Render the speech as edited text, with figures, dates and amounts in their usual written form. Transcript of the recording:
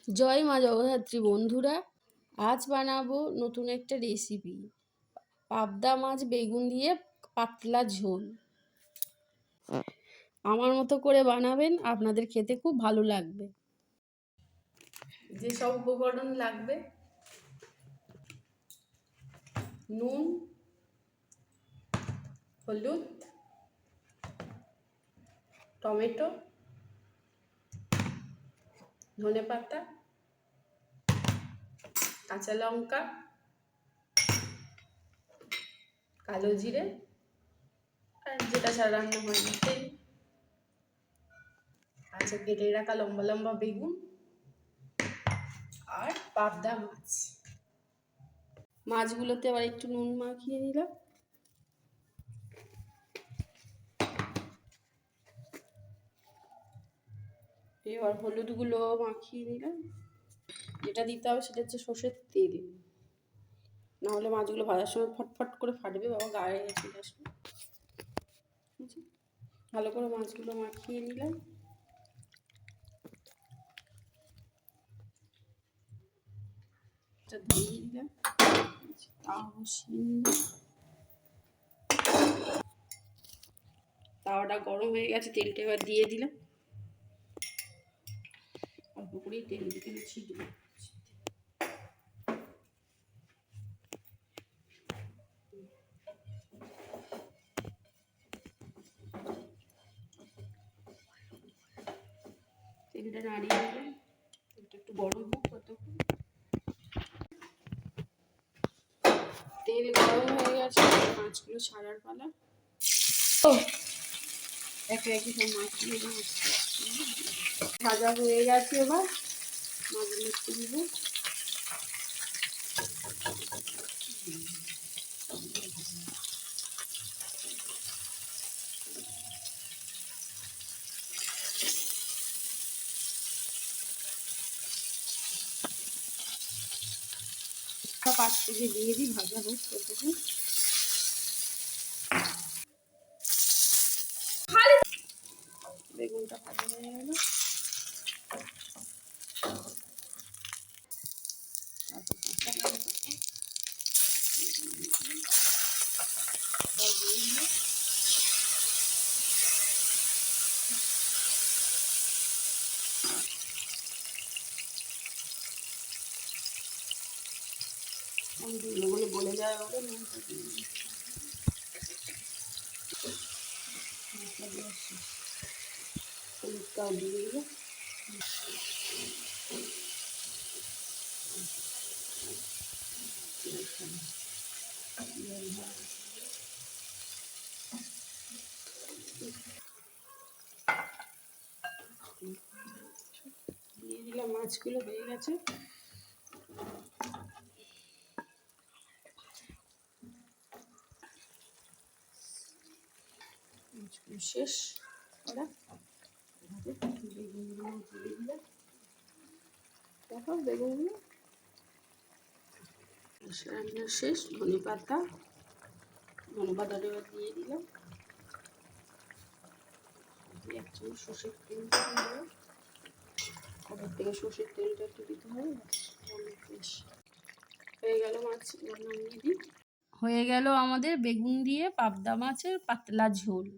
জয় মা জগদ্ধাত্রী বন্ধুরা, আজ বানাবো নতুন একটা রেসিপি, পাবদা মাছ বেগুন দিয়ে পাতলা ঝোল। আমার মতো করে বানাবেন, আপনাদের খেতে খুব ভালো লাগবে। যেসব উপকরণ লাগবে: নুন, হলুদ, টমেটো, ধনেপাতা, কাঁচা লঙ্কা, কালো জিরে, আর যেটা ছাড়া রান্না হয় না তেল। আচ্ছা, কেটে রাখা লম্বা লম্বা বেগুন আর পাবদা মাছ। মাছগুলোতে আবার একটু নুন মাখিয়ে নিলাম। এবার হলুদগুলো মাখিয়ে নিলাম। যেটা দিতে হবে সেটা হচ্ছে সর্ষের তেল, নাহলে মাছগুলো ভাজার সময় ফটফট করে ফাটবে, বাবা গায়ে চলে আসবে। ভালো করে মাছগুলো মাখিয়ে নিলাম। দিয়ে দিলাম, তাওয়াটা গরম হয়ে গেছে, তেলটা এবার দিয়ে দিলাম। অল্প করেই তেল দিতে ছিটবে। তেলটা নাড়িয়ে দিলাম, তেলটা একটু গরম হোক ততক্ষণ। তেল গরম হয়ে গেছে, মাছগুলো ছাড়ার পালা। একে একে সব মাছগুলো ভাজা হয়ে গেছে, এবার মাছগুলো তুলব। পাঁচ কেজি দিয়ে দিই, ভাজা হোক ততক্ষণ। বেগুনটা ভাজা হয়ে গেল, বলে বলে যায় ওটা নুনটা দিয়ে হলুদটাও দিয়ে দিল। দিয়ে দিলাম, মাছগুলো হয়ে গেছে। শেষ করা, বেগুনগুলো দিয়ে দিলাম। দেখো বেগুনগুলো রান্না শেষ। ধনেপাতাটা এবার দিয়ে দিলাম। এক চামচ সর্ষের তেল দিলাম, কড়াই থেকে সর্ষের তেলটা একটু দিতে হবে। হয়ে গেল, মাছ নামিয়ে দিই। হয়ে গেল আমাদের বেগুন দিয়ে পাবদা মাছের পাতলা ঝোল।